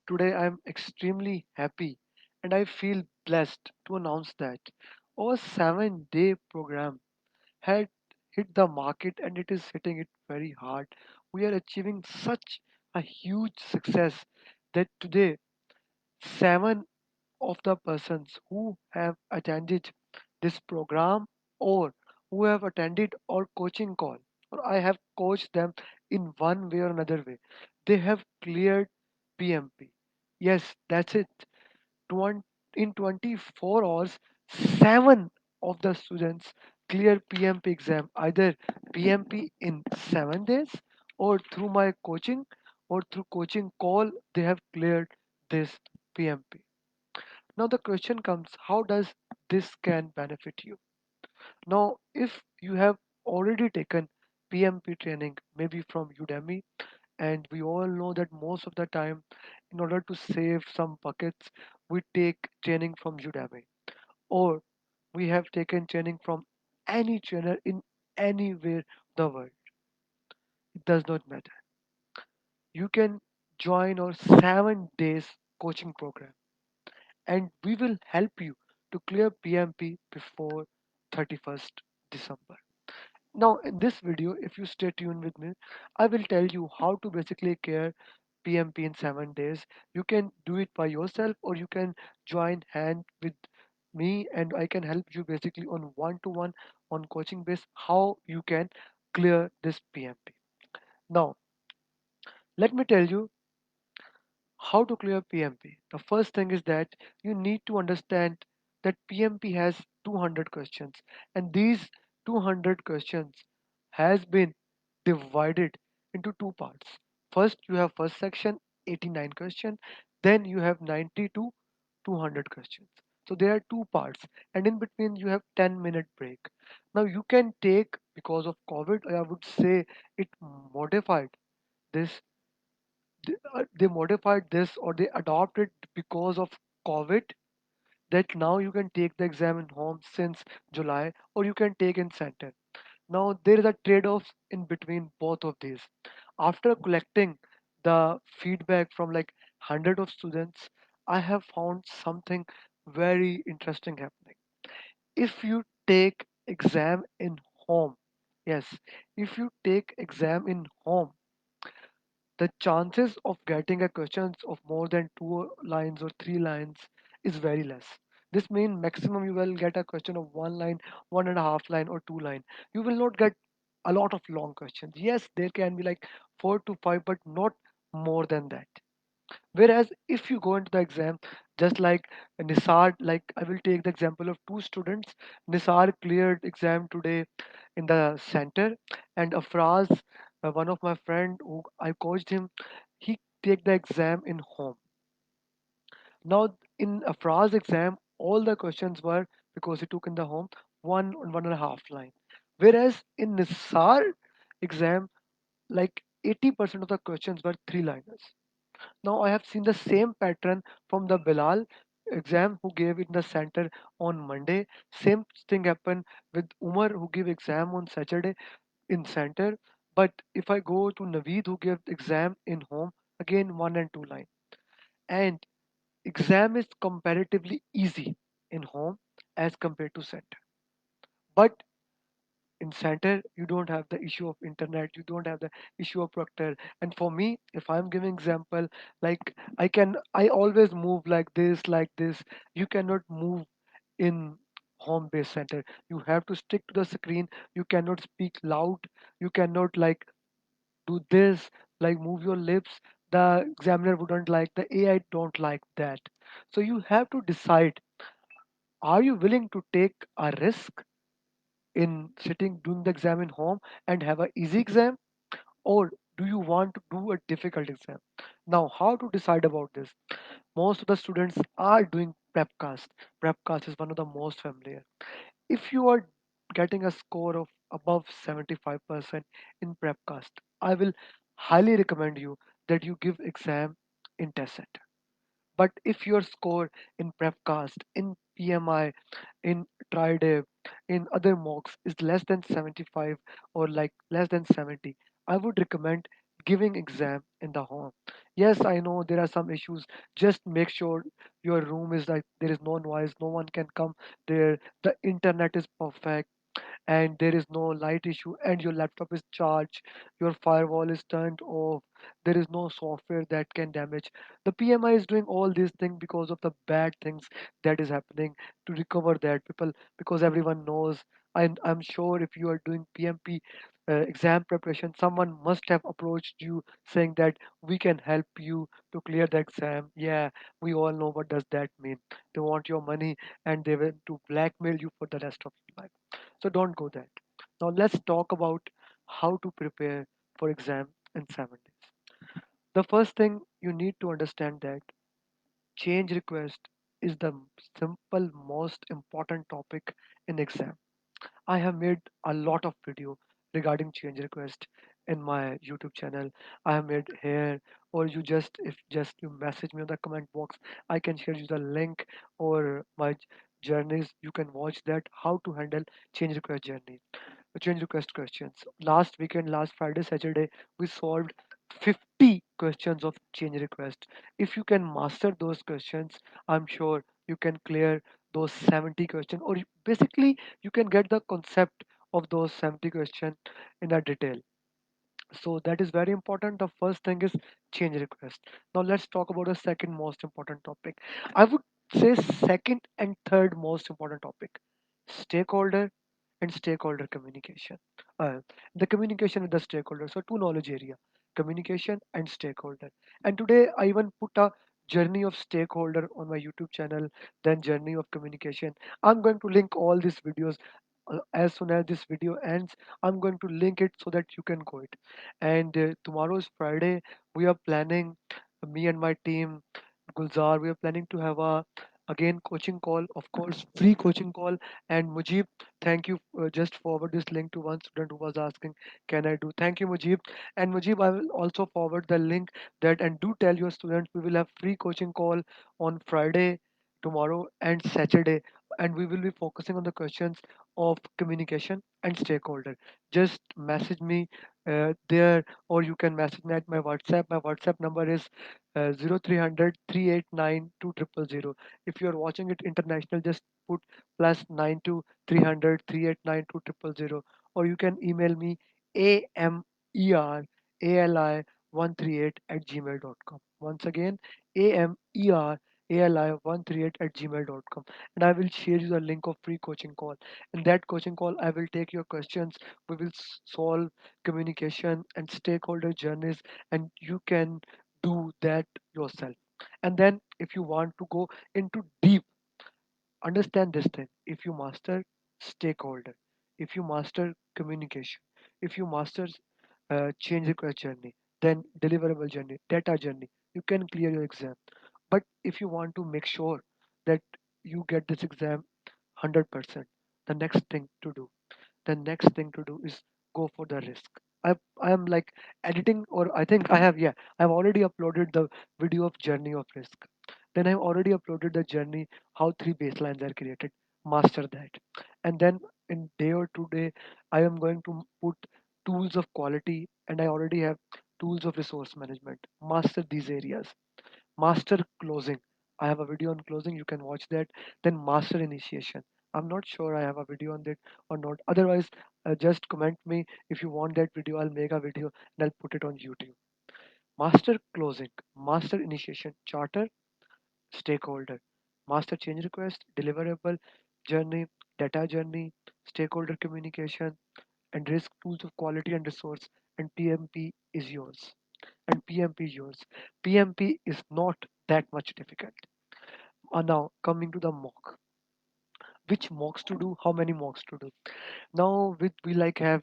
Today I'm extremely happy and I feel blessed to announce that our 7-day program had hit the market and it is hitting it very hard. We are achieving such a huge success that today seven of the persons who have attended this program or who have attended our coaching call or I have coached them in one way or another way. They have cleared PMP. Yes, that's it. 20, in 24 hours, seven of the students clear PMP exam, either PMP in 7 days or through my coaching or through coaching call, they have cleared this PMP. Now the question comes, how does this can benefit you? Now, if you have already taken PMP training, maybe from Udemy, and we all know that most of the time, in order to save some buckets, we take training from Udemy, or we have taken training from any trainer in anywhere the world. It does not matter. You can join our 7 days coaching program, and we will help you to clear PMP before 31st December. Now, in this video, if you stay tuned with me, I will tell you how to basically clear PMP in 7 days. You can do it by yourself, or you can join hand with me, and I can help you basically on one-to-one on coaching base how you can clear this PMP. Now, let me tell you how to clear PMP. The first thing is that you need to understand that PMP has 200 questions, and these 200 questions has been divided into two parts. First, you have first section 89 question, then you have 90 to 200 questions. So there are two parts, and in between you have 10-minute break. Now you can take, because of COVID, I would say it modified this they modified this or they adopted because of COVID, that now you can take the exam in home since July or you can take in center. Now there is a trade-off in between both of these. After collecting the feedback from like hundred of students, I have found something very interesting happening. If you take exam in home, yes, if you take exam in home, the chances of getting a questions of more than 2 lines or 3 lines is very less. This means maximum you will get a question of 1 line, 1.5 line, or 2 line. You will not get a lot of long questions. Yes, there can be like 4 to 5, but not more than that. Whereas if you go into the exam, just like Nisar, like I will take the example of two students. Nisar cleared exam today in the center, and Afraz, one of my friend who I coached him, he take the exam in home. Now in Afraz exam, all the questions were, because he took in the home, 1 and 1.5 line. Whereas in Nisar exam, like 80% of the questions were 3 liners. Now I have seen the same pattern from the Bilal exam who gave in the center on Monday. Same thing happened with Umar who gave exam on Saturday in center. But if I go to Naveed who gave exam in home, again 1 and 2 line. And exam is comparatively easy in home as compared to center. But in center you don't have the issue of internet, you don't have the issue of proctor. And for me, if I'm giving example, like I always move like this. You cannot move in home based center. You have to stick to the screen. You cannot speak loud. You cannot like do this, like move your lips. The examiner wouldn't like, the AI don't like that. So you have to decide, are you willing to take a risk in sitting doing the exam in home and have an easy exam, or do you want to do a difficult exam? Now how to decide about this? Most of the students are doing prepcast is one of the most familiar. If you are getting a score of above 75% in prepcast, I will highly recommend you that you give exam in test center. But if your score in prepcast, in PMI, in TriDev, in other mocks is less than 75 or like less than 70, I would recommend giving exam in the home. Yes, I know there are some issues. Just make sure your room is like there is no noise, no one can come there, the internet is perfect, and there is no light issue, and your laptop is charged, your firewall is turned off, there is no software that can damage. The PMI is doing all these things because of the bad things that is happening to recover that people, because everyone knows. I'm sure if you are doing PMP exam preparation, someone must have approached you saying that we can help you to clear the exam. Yeah, we all know what does that mean. They want your money and they want to blackmail you for the rest of your life. So don't go that. Now let's talk about how to prepare for exam in 7 days. The first thing you need to understand that change request is the simple most important topic in exam. I have made a lot of video regarding change request in my YouTube channel. I have made here, or you just if just you message me on the comment box, I can share you the link or my journeys. You can watch that how to handle change request journey, change request questions. Last weekend, last Friday, Saturday, we solved 50 questions of change request. If you can master those questions, I'm sure you can clear those 70 questions, or basically you can get the concept of those 70 questions in a detail. So that is very important. The first thing is change request. Now let's talk about the second most important topic. I would say second and third most important topic: stakeholder and stakeholder communication. Uh, the communication with the stakeholder. So two knowledge area: communication and stakeholder. And today I even put a journey of stakeholder on my YouTube channel, then journey of communication. I'm going to link all these videos as soon as this video ends. I'm going to link it so that you can go it. And tomorrow is Friday. We are planning, me and my team, Gulzar, we are planning to have a again coaching call, of course, free coaching call. And Mujib, thank you. Just forward this link to one student who was asking, can I do? Thank you, Mujib. And Mujib, I will also forward the link that, and do tell your students we will have free coaching call on Friday, tomorrow, and Saturday. And we will be focusing on the questions of communication and stakeholder. Just message me there, or you can message me at my WhatsApp. My WhatsApp number is 0300 If you are watching it international, just put plus 92 300 or you can email me amerali138 at gmail.com. Once again, amerali138 at gmail.com, and I will share you the link of free coaching call. In that coaching call, I will take your questions. We will solve communication and stakeholder journeys, and you can do that yourself. And then if you want to go into deep, understand this thing: if you master stakeholder, if you master communication, if you master change request journey, then deliverable journey, data journey, you can clear your exam. But if you want to make sure that you get this exam 100%, the next thing to do, the next thing to do is go for the risk. I am like editing, or I think I have, yeah, I've already uploaded the video of journey of risk. Then I've already uploaded the journey how three baselines are created. Master that, and then in day or 2 day, I am going to put tools of quality, and I already have tools of resource management. Master these areas. Master closing. I have a video on closing. You can watch that. Then master initiation. I'm not sure I have a video on that or not. Otherwise, just comment me if you want that video. I'll make a video and I'll put it on YouTube. Master closing, master initiation, charter, stakeholder, master change request, deliverable journey, data journey, stakeholder communication, and risk tools of quality and resource. And PMP is yours. And PMP is yours. PMP is not that much difficult. Now coming to the mock, which mocks to do, how many mocks to do. Now with we like have,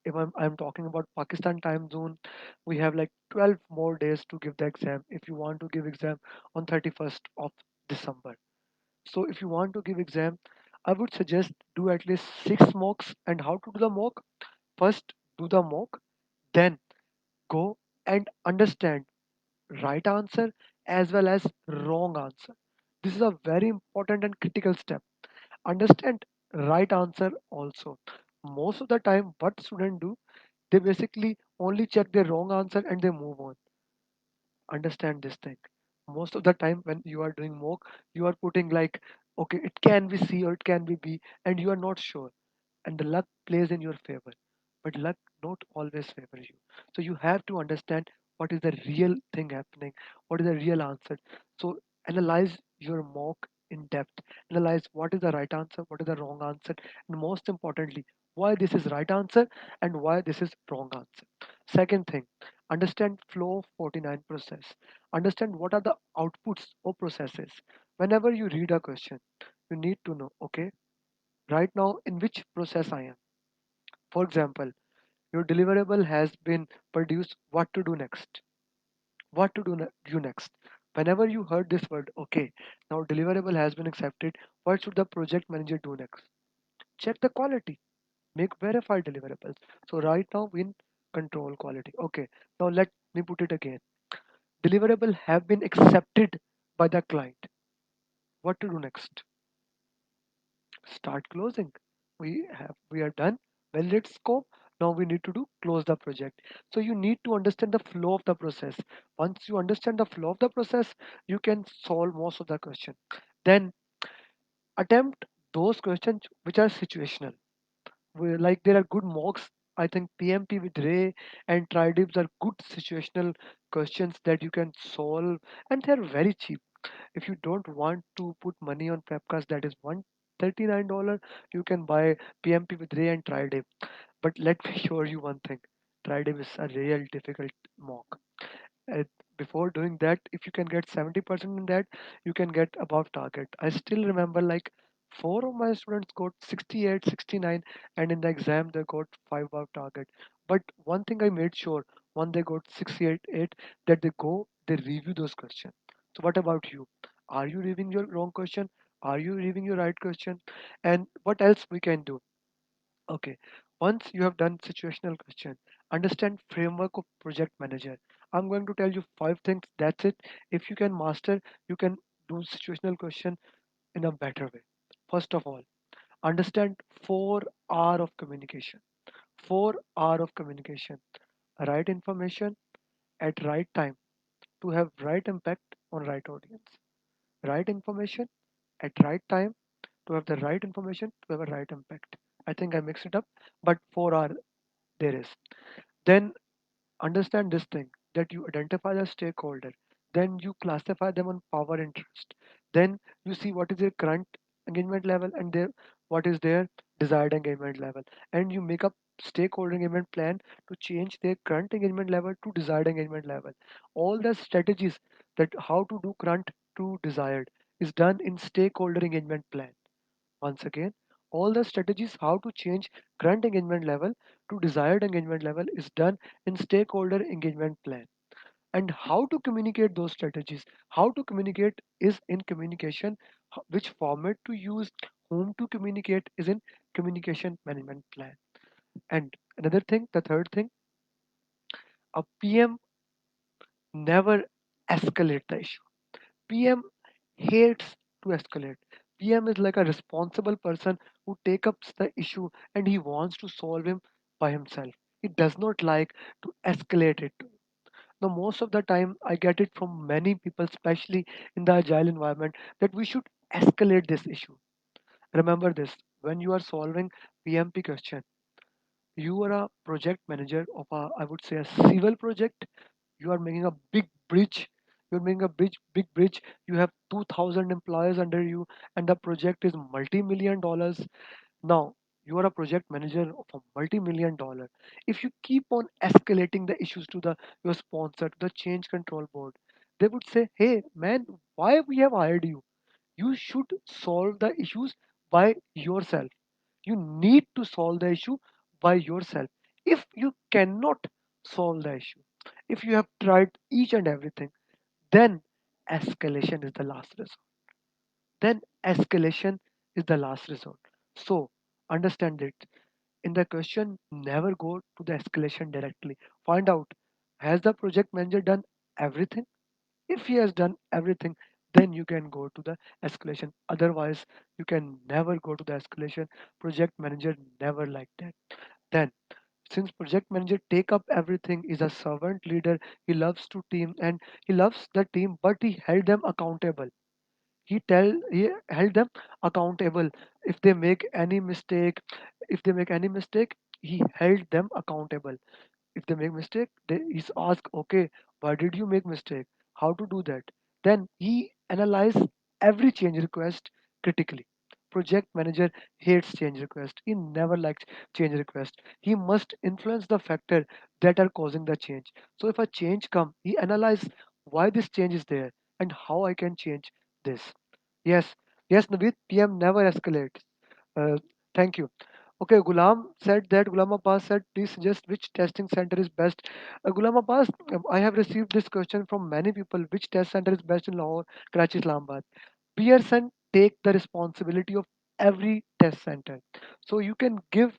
if I'm talking about Pakistan time zone, we have like 12 more days to give the exam if you want to give exam on 31st of December. So if you want to give exam, I would suggest do at least 6 mocks. And how to do the mock? First do the mock, then go and understand right answer as well as wrong answer. This is a very important and critical step. Understand right answer also. Most of the time what students do, They basically only check their wrong answer and they move on. Understand this thing. Most of the time when you are doing mock, you are putting like, okay, it can be C or it can be B, and you are not sure, and the luck plays in your favor, but luck not always favor you. So you have to understand what is the real thing happening, what is the real answer. So analyze your mock in depth, analyze what is the right answer, what is the wrong answer, and most importantly, why this is right answer and why this is wrong answer. Second thing, understand flow 49 process. Understand what are the outputs or processes. Whenever you read a question, you need to know, okay, right now in which process I am. For example, your deliverable has been produced, what to do next? What to do next? Whenever you heard this word, okay, now deliverable has been accepted, what should the project manager do next? Check the quality, make verified deliverables. So right now we control quality. Okay, now let me put it again. Deliverable have been accepted by the client. What to do next? Start closing. We are done, validate scope. Now we need to do close the project. So you need to understand the flow of the process. Once you understand the flow of the process, you can solve most of the question. Then attempt those questions which are situational. Like there are good mocks. I think PMP with Ray and Tridibs are good situational questions that you can solve, and they're very cheap. If you don't want to put money on Prepcast, that is $139, you can buy PMP with Ray and Tridib. But let me assure you one thing, Tridib is a real difficult mock. uh, Before doing that, if you can get 70% in that, you can get above target. I still remember like four of my students got 68, 69, and in the exam they got 5 above target. But one thing I made sure, when they got 68 8, that they go, they review those questions. So what about you? Are you reviewing your wrong question? Are you reviewing your right question? And what else we can do? Okay, once you have done situational question, understand framework of project manager. I'm going to tell you 5 things. That's it. If you can master, you can do situational question in a better way. First of all, understand 4 R of communication. 4 R of communication. Right information at right time to have right impact on right audience. Right information at right time to have the right information to have a right impact. I think I mixed it up, but 4 R there is. Then understand this thing, that you identify the stakeholder, then you classify them on power interest, then you see what is their current engagement level and their what is their desired engagement level, and you make a stakeholder engagement plan to change their current engagement level to desired engagement level. All the strategies that how to do current to desired is done in stakeholder engagement plan. Once again, all the strategies how to change current engagement level to desired engagement level is done in stakeholder engagement plan. And how to communicate those strategies, how to communicate is in communication, which format to use, whom to communicate is in communication management plan. And another thing, the third thing, a PM never escalate the issue. PM hates to escalate. PM is like a responsible person who takes up the issue and he wants to solve him by himself. He does not like to escalate it. Now, most of the time, I get it from many people, especially in the agile environment, that we should escalate this issue. Remember this, when you are solving PMP question, you are a project manager of a, I would say, a civil project. You are making a big bridge. You're making a big bridge. You have 2,000 employees under you, and the project is multi-million dollars. Now, you are a project manager of a multi-million dollar. If you keep on escalating the issues to the your sponsor, to the change control board, they would say, "Hey, man, why we have hired you? You should solve the issues by yourself. You need to solve the issue by yourself. If you cannot solve the issue, if you have tried each and everything, then escalation is the last resort. Then escalation is the last resort. So understand it. In the question, never go to the escalation directly. Find out, has the project manager done everything? If he has done everything, then you can go to the escalation. Otherwise, you can never go to the escalation. Project manager never like that. Then Since project manager take up everything, is a servant leader, he loves to team and he loves the team, but he held them accountable. He held them accountable. If they make any mistake, if they make any mistake, he held them accountable. If they make mistake, they is ask, okay, why did you make mistake, how to do that. Then he analyze every change request critically. Project manager hates change request, he never likes change request. He must influence the factor that are causing the change. So if a change come, he analyze why this change is there and how I can change this. Yes, yes, Naveed, PM never escalates. uh, Thank you. Okay, Ghulam Abbas said, please suggest which testing center is best. Ghulam Abbas, I have received this question from many people. Which test center is best in Lahore, Karachi, Islamabad? Pearson take the responsibility of every test center. So you can give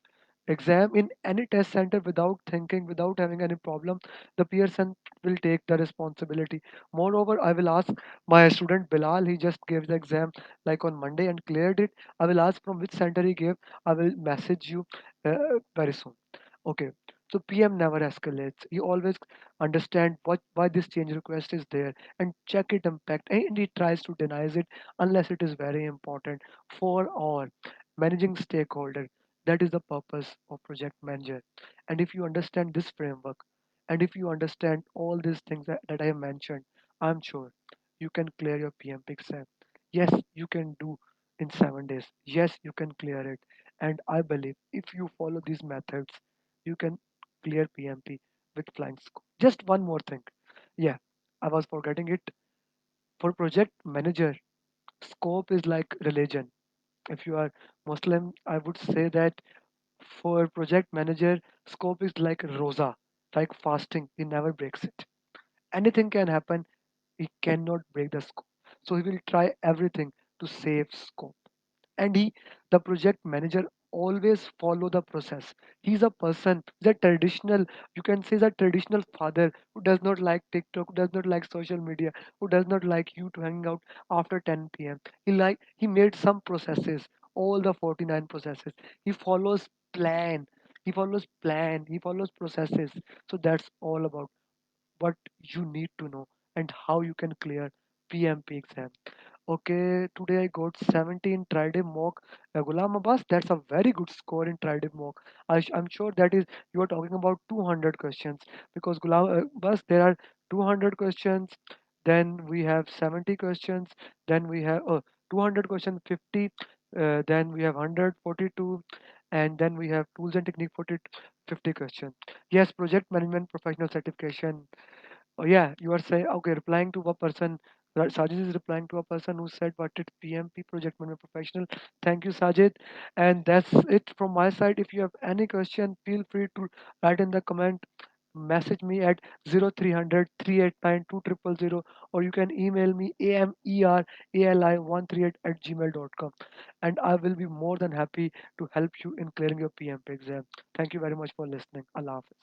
exam in any test center without thinking, without having any problem. The Pearson will take the responsibility. Moreover, I will ask my student Bilal, he just gave the exam like on Monday and cleared it. I will ask from which center he gave. I will message you very soon. Okay. So PM never escalates. He always understand what why this change request is there and check it impact, and he tries to deny it unless it is very important for all managing stakeholder. That is the purpose of project manager. And if you understand this framework, and if you understand all these things that I have mentioned, I'm sure you can clear your PMP exam. Yes, you can do in 7 days. Yes, you can clear it. And I believe if you follow these methods, you can clear PMP with flying score. Just one more thing. Yeah, I was forgetting it. For project manager, scope is like religion. If you are Muslim, I would say that for project manager, scope is like rosa, like fasting. He never breaks it. Anything can happen. He cannot break the scope. So he will try everything to save scope. And the project manager always follow the process. He's a person, the traditional, you can say the traditional father who does not like TikTok, who does not like social media, who does not like you to hang out after 10 p.m. He made some processes, all the 49 processes. He follows plan. He follows processes. So that's all about what you need to know and how you can clear PMP exam. Okay, today I got 70 in Triday mock. Ghulam Abbas, that's a very good score in Triday mock. I'm sure that is you are talking about 200 questions because Ghulam Abbas, there are 200 questions. Then we have 70 questions. Then we have 200 question 50. Then we have 142, and then we have tools and technique 40 50 questions. Yes, project management professional certification. Oh yeah, you are saying okay, replying to a person. Sajid is replying to a person who said what did PMP project management professional. Thank you, Sajid. And that's it from my side. If you have any question, feel free to write in the comment. Message me at 0300 389 2000, or you can email me amerali138 at gmail.com, and I will be more than happy to help you in clearing your PMP exam. Thank you very much for listening. Allah Hafiz.